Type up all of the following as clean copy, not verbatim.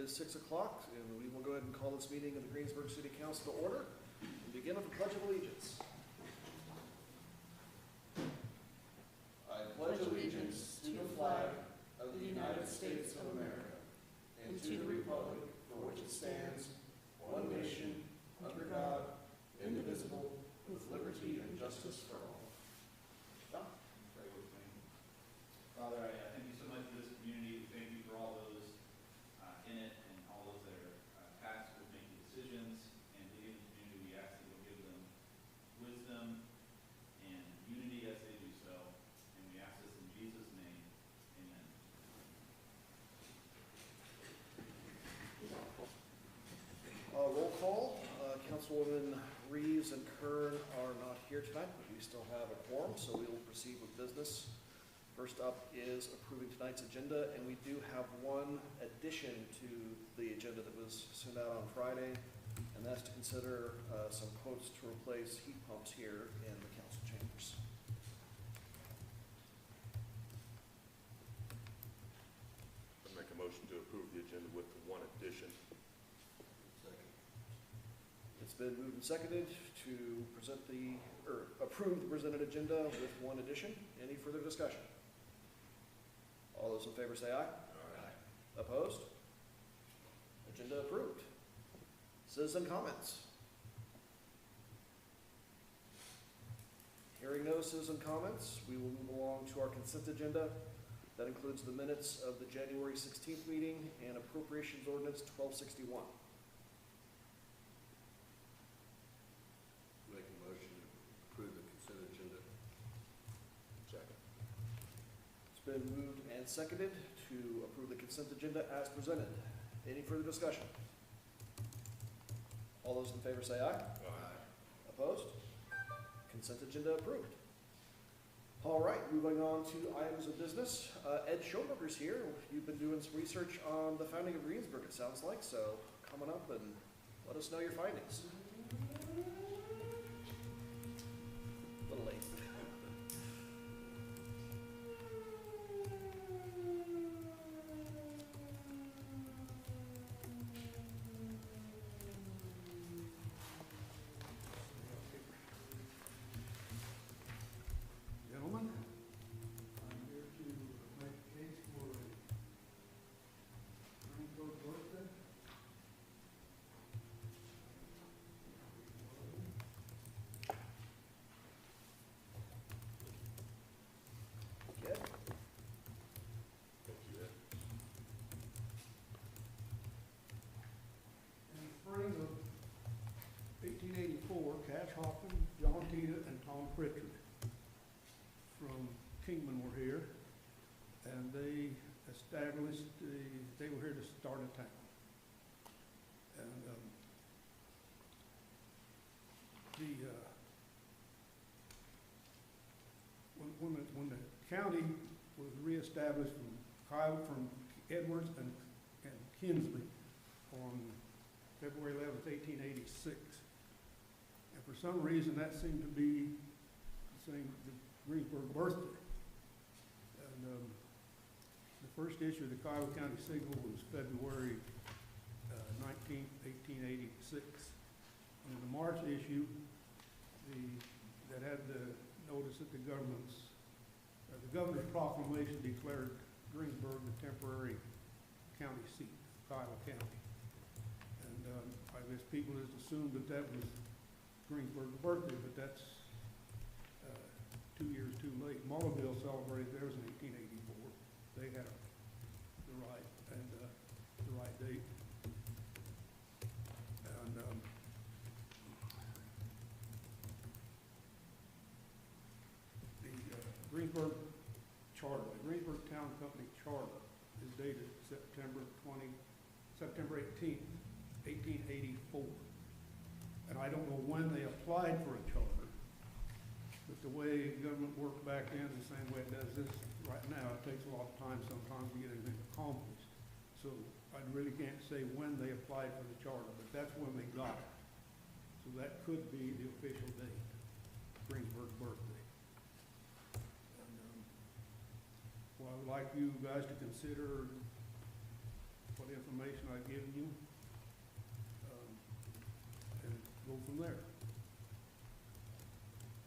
is 6 o'clock, and we will go ahead and call this meeting of the Greensburg City Council to order and begin with the Pledge of Allegiance. I pledge allegiance to the flag of the United States of America and to the republic for which it stands, one nation, under God, indivisible, with liberty and justice for all. John? Pray with me. Father, I thank you so much for this community. Thank you for all those in it and all those that are tasked with making decisions and leading the community. We ask that you'll give them wisdom and unity as they do so. And we ask this in Jesus' name. Amen. Roll call. Councilwoman Reeves and Kern are not here tonight, but we still have a quorum, so we will proceed with business. First up is approving tonight's agenda, and we do have one addition to the agenda that was sent out on Friday, and that's to consider some quotes to replace heat pumps here in the council chambers. I make a motion to approve the agenda with one addition. Second. It's been moved and seconded to approve the presented agenda with one addition. Any further discussion? All those in favor say aye. Aye. Opposed? Agenda approved. Citizen comments. Hearing no citizen comments, we will move along to our consent agenda. That includes the minutes of the January 16th meeting and appropriations ordinance 1261. Make a motion to approve the consent agenda. Second. It's been moved and seconded to approve the consent agenda as presented. Any further discussion? All those in favor say aye. Aye. Opposed? Consent agenda approved. All right, moving on to items of business. Ed Schoenberger's here. You've been doing some research on the founding of Greensburg, it sounds like, so come on up and let us know your findings. A little late. Gentlemen, I'm here to make a case for a Greensburg birthday. Okay. Thank you, Ed. In the spring of 1884, Cash Hoffman, John Tita, and Tom Pritchard from Kingman were here, and they established, they were here to start a town. And when the county was reestablished from Edwards and Kinsley on February 11th, 1886, and for some reason that seemed to be the Greensburg birthday. And the first issue of the Kiowa County Signal was February 19th, 1886. And in the March issue, that had the notice that the governor's proclamation declared Greensburg the temporary county seat of Kiowa County. And I guess people just assumed that was Greensburg's birthday, but that's 2 years too late. Mullerville celebrated theirs in 1884. They had the right date. And the Greensburg charter, the Greensburg Town Company charter, is dated September 18th, 1884. And I don't know when they applied for a charter. But the way government worked back then is the same way it does this right now. It takes a lot of time sometimes to get anything accomplished. So I really can't say when they applied for the charter, but that's when they got it. So that could be the official date, Greensburg's birthday. And, well, I would like you guys to consider what information I've given you, and go from there.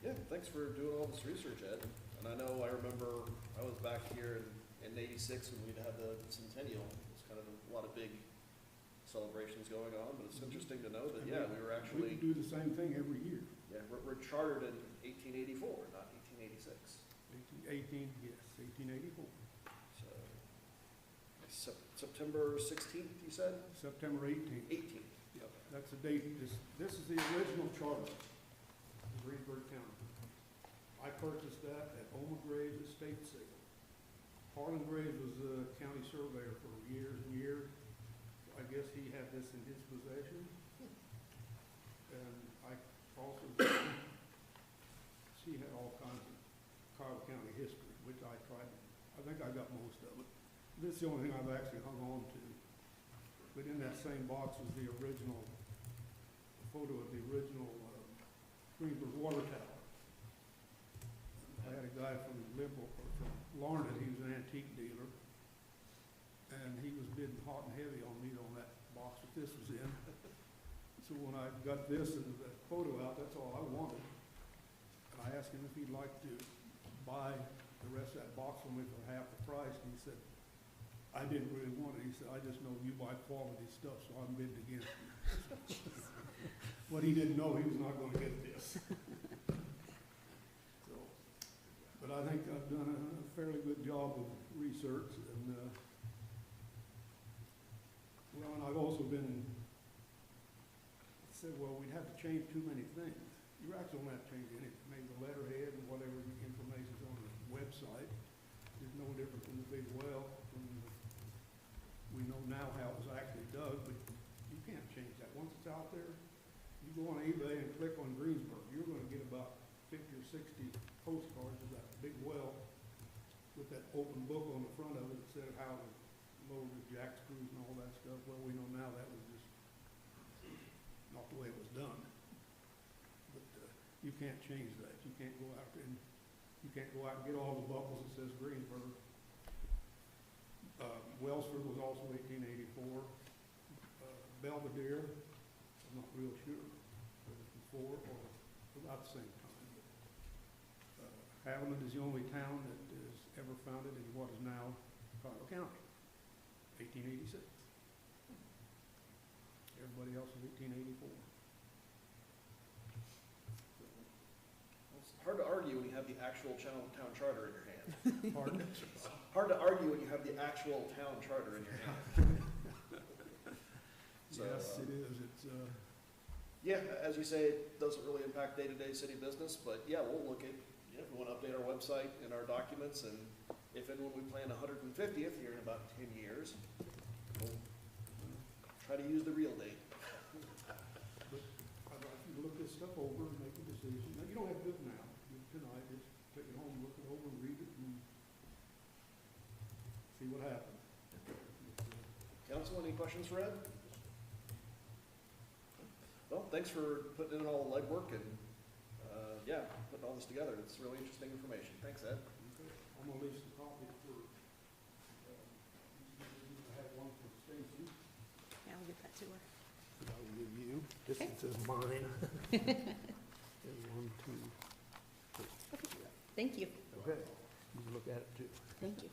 Yeah, thanks for doing all this research, Ed. And I know, I remember I was back here in '86 when we'd had the centennial. It was kind of a lot of big celebrations going on, but it's interesting to know that, yeah, we were We actually, do the same thing every year. yeah, we're chartered in 1884, not 1886. 1884. So, September 16th, you said? September 18th. 18th. Yep, that's the date. This is the original charter of Greensburg County. I purchased that at Oma Graves estate sale. Harlan Graves was the county surveyor for years and years. I guess he had this in his possession. And I also, she had all kinds of Kyle County history, which I think I got most of it. This is the only thing I've actually hung on to. But in that same box was the original, photo of the original Greensburg water tower. I had a guy from Larned, he was an antique dealer, and he was bidding hot and heavy on me on that box that this was in. So when I got this and the photo out, that's all I wanted. And I asked him if he'd like to buy the rest of that box from me for half the price, and he said, I didn't really want it. He said, I just know you buy quality stuff, so I'm bidding against you. What he didn't know, he was not gonna get this. So, but I think I've done a fairly good job of research, and, well, and I've also said, well, we'd have to change too many things. You actually don't have to change anything, maybe the letterhead and whatever information's on the website is no different than the big well. We know now how it was actually dug, but you can't change that. Once it's out there, you go on eBay and click on Greensburg, you're gonna get about 50 or 60 postcards of that big well with that open book on the front of it that said how to load the jack screws and all that stuff. Well, we know now that was just not the way it was done. But you can't change that. You can't go out and get all the buckles that says Greensburg. Wellsford was also 1884. Belvedere, I'm not real sure, whether it's before or about the same time. Haviland is the only town that is ever founded in what is now Colorado County, 1886. Everybody else is 1884. It's hard to argue when you have the actual town charter in your hand. Pardon? Hard to argue when you have the actual town charter in your hand. So, Yes, it is. It's, yeah, as you say, it doesn't really impact day-to-day city business, but yeah, we'll look at, if we want to update our website and our documents, and if and when we plan 150th here in about 10 years, we'll try to use the real date. but I'd like you to look this stuff over and make a decision. Now, you don't have to do it now. Do it tonight. Just take it home, look it over, and read it, and see what happens. Council, any questions for Ed? Well, thanks for putting in all the legwork and, yeah, putting all this together. It's really interesting information. Thanks, Ed. Okay. I'm gonna leave some copies for, I have one for Stacy. Yeah, I'll get that to her. I will give you, this Okay. is mine. There's 1, 2, 3. Thank you. Okay, you can look at it too. Thank you.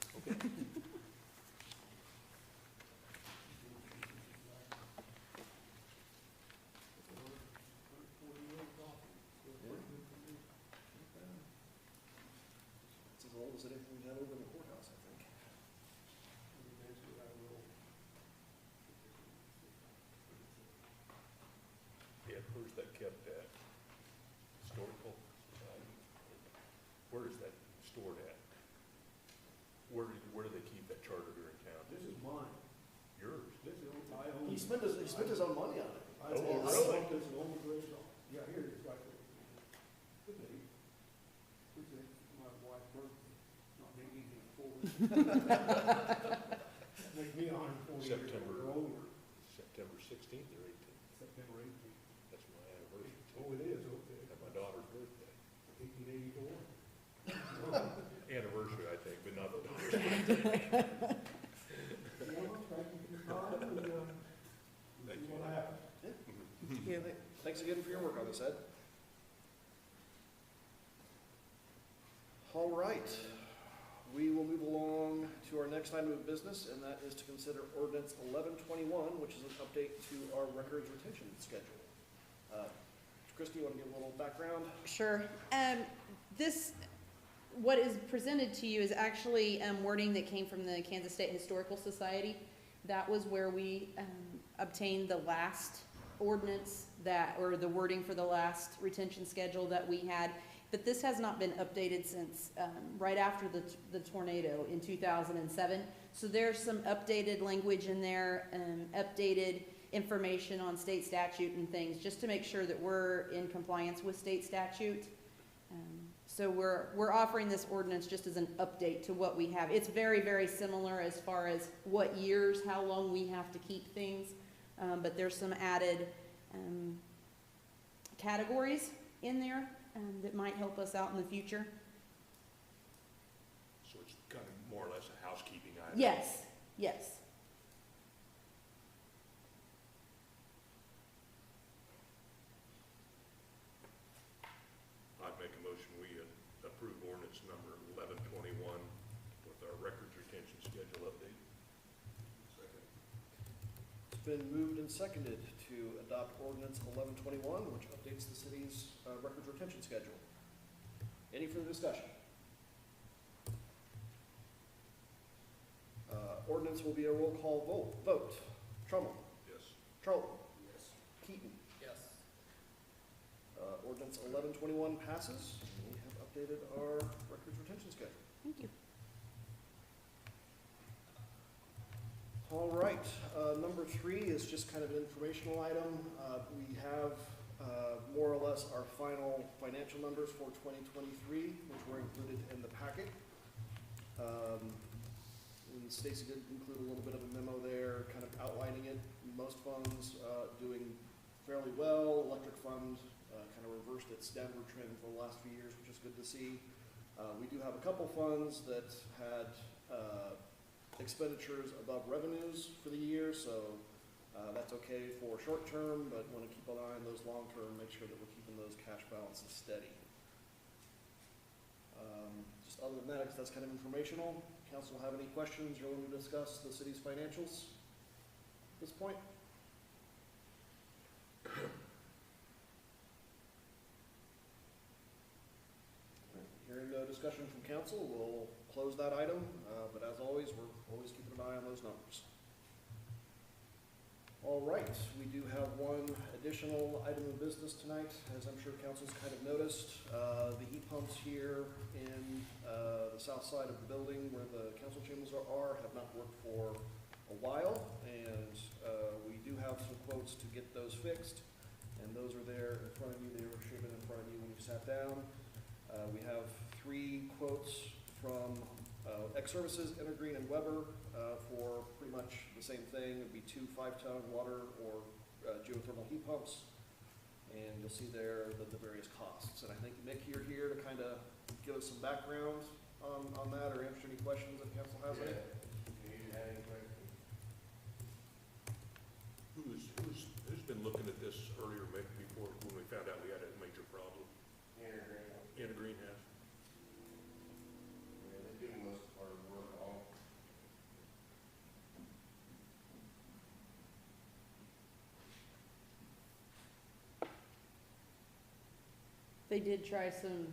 It's as old as anything we had over in the courthouse, I think. Yeah, where's that kept at? Historical Society? Where is that stored at? Where do they keep that charter here in town? This is mine. Yours? This is, I own. He spent his own money on it. I Oh, own really? this is Oma Graves office. Yeah, here it is, right there. Good day. Good day. My wife's birthday. Not making anything forward. Make me 140 years September. or older. September 16th or 18th? September 18th. That's my anniversary Oh, too. it is, okay. And my daughter's birthday. 1884. Anniversary, I think, but not the daughter's. Yeah, thank you for your time. said. All right, we will move along to our next item of business, and that is to consider ordinance 1121, which is an update to our records retention schedule. Christie, you want to give a little background? Sure. This, what is presented to you is actually wording that came from the Kansas State Historical Society. That was where we obtained the last ordinance that, or the wording for the last retention schedule that we had. But this has not been updated since right after the tornado in 2007. So there's some updated language in there, updated information on state statute and things, just to make sure that we're in compliance with state statute. So we're offering this ordinance just as an update to what we have. It's very, very similar as far as what years, how long we have to keep things, but there's some added categories in there that might help us out in the future. So it's kind of more or less a housekeeping item? Yes, yes. I'd make a motion, we approve ordinance number 1121 with our records retention schedule update. Second. It's been moved and seconded to adopt ordinance 1121, which updates the city's records retention schedule. Any further discussion? Ordinance will be a roll call vote. Trumbull. Yes. Charlton. Yes. Keaton. Yes. Ordinance 1121 passes, and we have updated our records retention schedule. Thank you. All right, number 3 is just kind of an informational item. We have more or less our final financial numbers for 2023, which were included in the packet. And Stacy did include a little bit of a memo there, kind of outlining it. Most funds doing fairly well. Electric fund kind of reversed its downward trend for the last few years, which is good to see. We do have a couple funds that had expenditures above revenues for the year, so that's okay for short term, but want to keep an eye on those long term, make sure that we're keeping those cash balances steady. Just other than that, that's kind of informational. Council have any questions or want to discuss the city's financials at this point? Hearing no discussion from council, we'll close that item, but as always, we're always keeping an eye on those numbers. All right, we do have one additional item of business tonight, as I'm sure council's kind of noticed. The heat pumps here in the south side of the building where the council chambers are have not worked for a while, and we do have some quotes to get those fixed, and those are there in front of you. They were shipping in front of you when you sat down. We have 3 quotes from X-Services, Intergreen, and Weber for pretty much the same thing. It'd be 2 5-ton water or geothermal heat pumps, and you'll see there the various costs. And I think, Mick, you're here to kind of give us some background on that, or answer any questions if council has any. Who's been looking at this earlier, maybe before, when we found out we had a major problem? Intergreen has. Yeah, they do most of our work all. They did try some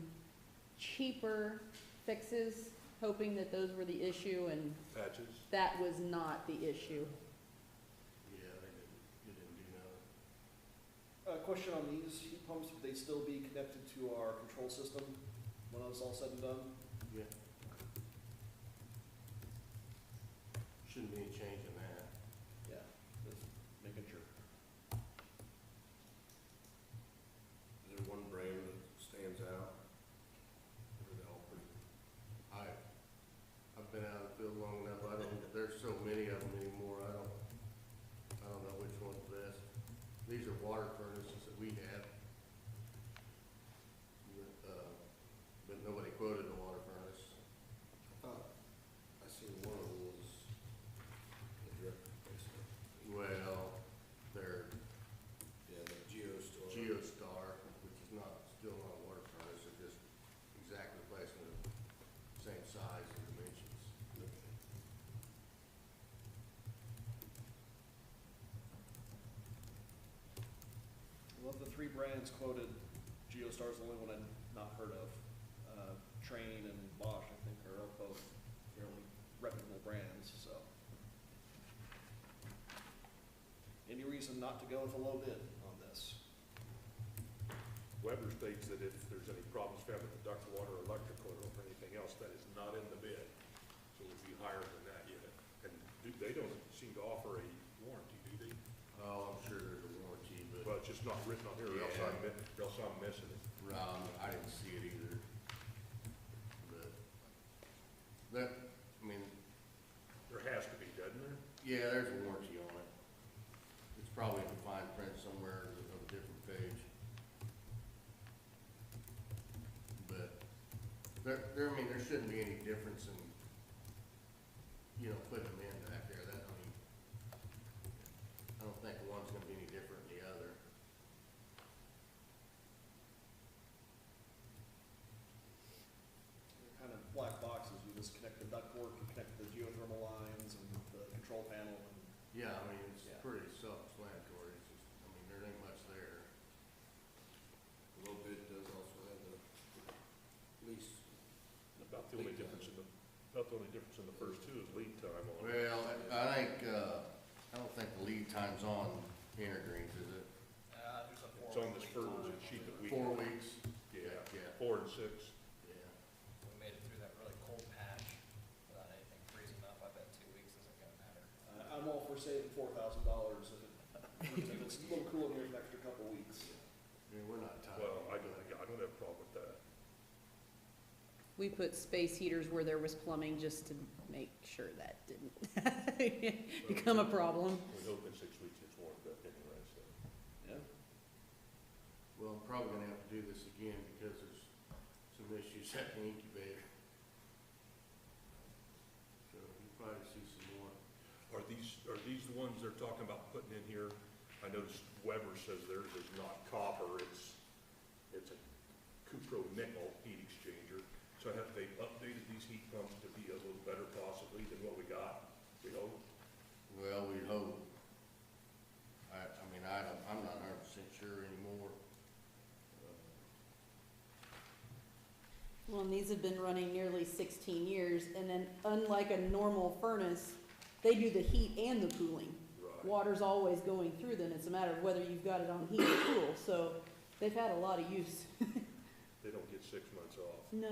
cheaper fixes, hoping that those were the issue, and Patches? that was not the issue. Yeah, they didn't do nothing. Question on these heat pumps, would they still be connected to our control system when it's all said and done? Yeah. Shouldn't be any change in that. Yeah, just making sure. Is there one brand that stands out? Or are they all pretty? I've been out in the field long enough, there's so many of them anymore, I don't know which one's best. These are water furnaces that we had. But nobody quoted a water furnace. I seen one of them was a drip replacement. Well, they're, yeah, the Geostar. three brands quoted, GeoStar's the only one I'd not heard of. Train and Bosch, I think, are both fairly reputable brands, so. Any reason not to go with a low bid on this? Weber states that if there's any problems found with the duct water, electrical, or anything else, that is not in the bid. So it would be higher than that yet. And they don't seem to offer a warranty, do they? Oh, I'm sure there's a warranty, but, Well, it's just not written on here, or else I'm missing it. I didn't see it either. But, that, I mean, There has to be, doesn't there? yeah, there's a warranty on it. It's probably in the fine print somewhere on a different page. But, I mean, there shouldn't be any difference in, putting them in back there. That, I mean, I don't think one's gonna be any different than the other. They're kind of black boxes, you just connect the ductwork, you connect the geothermal lines and the control panel, and Yeah, I mean, it's Yeah. pretty self-explanatory. It's just, I mean, there ain't much there. A little bit does also have the lease. About the only difference in the first two is lead time on it. Well, I think, I don't think the lead time's on Intergreens, is it? It's on this first sheet that we. 4 weeks? Yeah, Yeah. 4 and 6. Yeah. We made it through that really cold patch without anything freezing up. I bet 2 weeks isn't gonna matter. I'm all for saving $4,000 if it's a little cool in here for an extra couple weeks. I mean, we're not tied. Well, I don't have a problem with that. We put space heaters where there was plumbing just to make sure that didn't become a problem. We hope in 6 weeks it's warmed up anyway, so. Yeah. Well, I'm probably gonna have to do this again because there's some issues at the incubator. So you'll probably see some more. Are these the ones they're talking about putting in here? I noticed Weber says theirs is not copper, it's a cupro nickel heat exchanger. So have they updated these heat pumps to be a little better possibly than what we got? We hope. Well, we hope. I mean, I'm not 100% sure anymore. Well, and these have been running nearly 16 years, and then unlike a normal furnace, they do the heat and the cooling. Right. Water's always going through them, it's a matter of whether you've got it on heat or cool, so they've had a lot of use. They don't get 6 months off. No.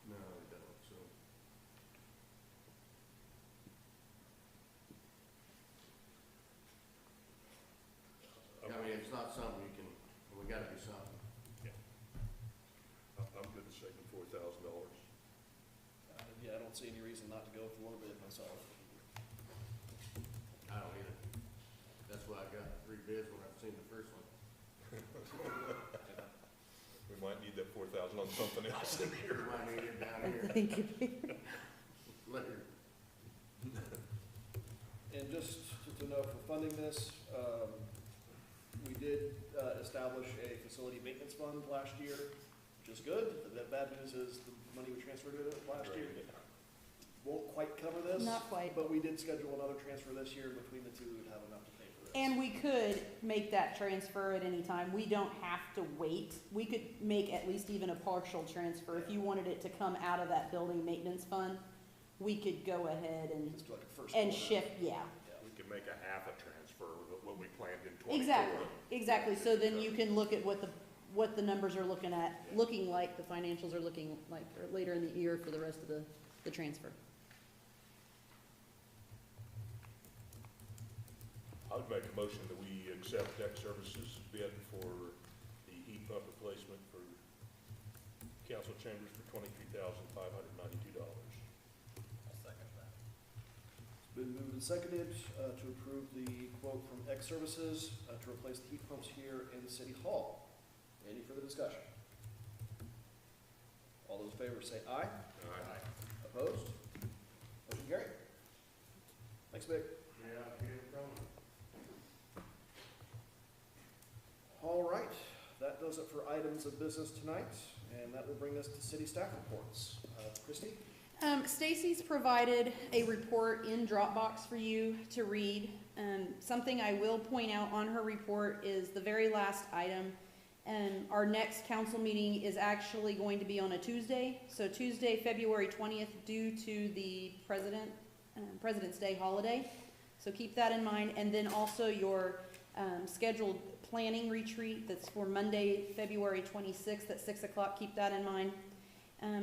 No, we don't, so. I mean, it's not something you can, we gotta do something. I'm good at saving $4,000. Yeah, I don't see any reason not to go with a little bit myself. I don't either. That's why I got 3 bids when I've seen the first one. We might need that 4,000 on something else in We here. might need it down here Thank you. later. And just to know, for funding this, we did establish a facility maintenance fund last year, which is good. The bad news is the money we transferred to it last year won't quite cover this. Not quite. But we did schedule another transfer this year. Between the two, we'd have enough to pay for this. And we could make that transfer at any time. We don't have to wait. We could make at least even a partial transfer. If you wanted it to come out of that building maintenance fund, we could go ahead and, Just do like a first and quarter. shift, yeah. We can make a half a transfer of what we planned in 24. Exactly. So then you can look at what the numbers are looking like, the financials are looking like, or later in the year for the rest of the transfer. I would make a motion that we accept Deck Services bid for the heat pump replacement for council chambers for $23,592. I'll second that. It's been moved and seconded to approve the quote from X Services to replace the heat pumps here in City Hall. Any further discussion? All those in favor say aye. Aye. Opposed? Motion carried. Thanks, Vic. Yeah, here it comes. All right, that does it for items of business tonight, and that will bring us to city staff reports. Christie? Stacy's provided a report in Dropbox for you to read. Something I will point out on her report is the very last item. Our next council meeting is actually going to be on a Tuesday. So Tuesday, February 20th, due to the President's Day holiday. So keep that in mind. And then also your scheduled planning retreat that's for Monday, February 26th at 6 o'clock. Keep that in mind.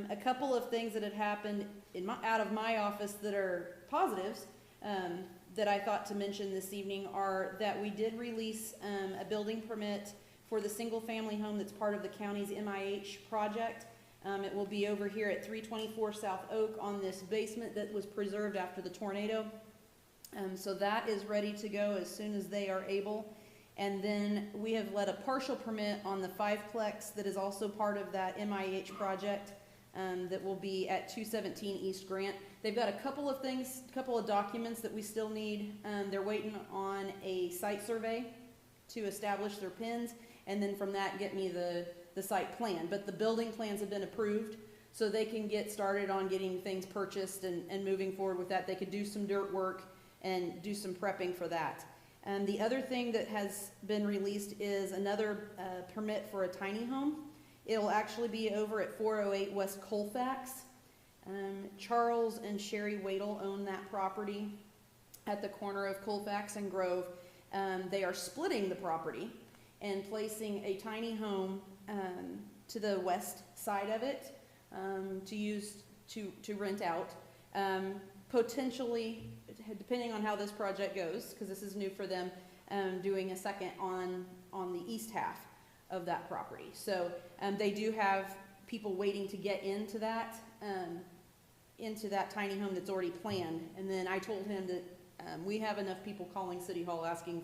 A couple of things that had happened out of my office that are positives that I thought to mention this evening are that we did release a building permit for the single-family home that's part of the county's MIH project. It will be over here at 324 South Oak on this basement that was preserved after the tornado. So that is ready to go as soon as they are able. And then we have let a partial permit on the 5-plex that is also part of that MIH project. That will be at 217 East Grant. They've got a couple of things, a couple of documents that we still need. They're waiting on a site survey to establish their pins, and then from that get me the site plan. But the building plans have been approved, so they can get started on getting things purchased and moving forward with that. They could do some dirt work and do some prepping for that. The other thing that has been released is another permit for a tiny home. It'll actually be over at 408 West Colfax. Charles and Sherry Wadle own that property at the corner of Colfax and Grove. They are splitting the property and placing a tiny home to the west side of it to use to rent out. Potentially, depending on how this project goes, because this is new for them, doing a second on the east half of that property. So they do have people waiting to get into that tiny home that's already planned. And then I told him that we have enough people calling City Hall asking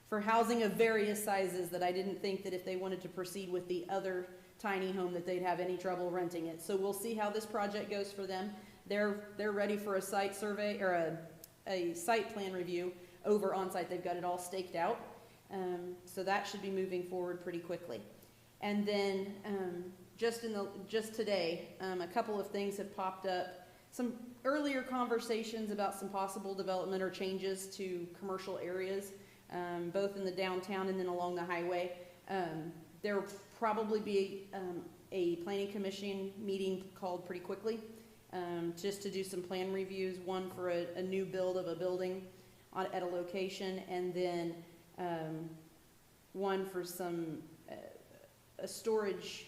for housing of various sizes that I didn't think that if they wanted to proceed with the other tiny home that they'd have any trouble renting it. So we'll see how this project goes for them. They're ready for a site survey or a site plan review over on site. They've got it all staked out. So that should be moving forward pretty quickly. And then just today, a couple of things have popped up. Some earlier conversations about some possible development or changes to commercial areas, both in the downtown and then along the highway. There will probably be a planning commission meeting called pretty quickly, just to do some plan reviews, one for a new build of a building at a location, and then one for some a storage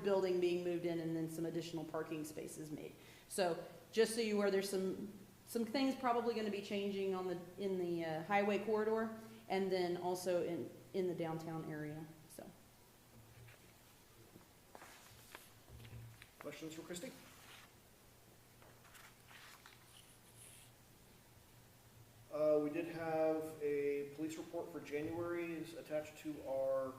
building being moved in, and then some additional parking spaces made. So just so you are, there's some things probably going to be changing in the highway corridor, and then also in the downtown area. So Questions for Christie? We did have a police report for January is attached to our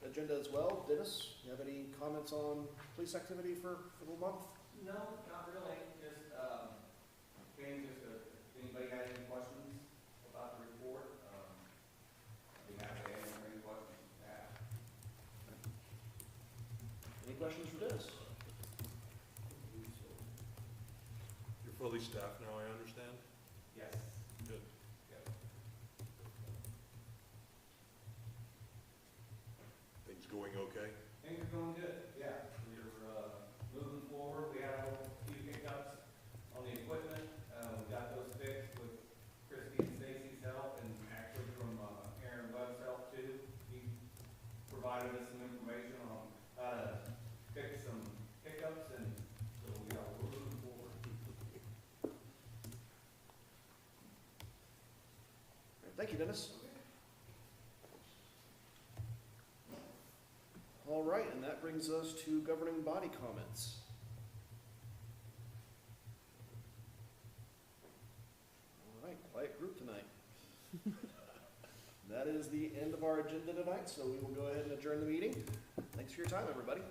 agenda as well. Dennis, you have any comments on police activity for the month? No, not really, just, if anybody got any questions about the report, I'd be happy to answer any questions you have. Any questions for Dennis? You're fully staffed now, I understand? Yes. Good. Yep. Things going okay? Things are going good, yeah. We're moving forward. We had a few hiccups on the equipment. We got those fixed with Christie and Stacy's help, and actually from Aaron Webb's help too. He provided us some information on how to fix some hiccups, and so we're moving forward. Thank you, Dennis. All right, and that brings us to governing body comments. All right, quiet group tonight. That is the end of our agenda tonight, so we will go ahead and adjourn the meeting. Thanks for your time, everybody.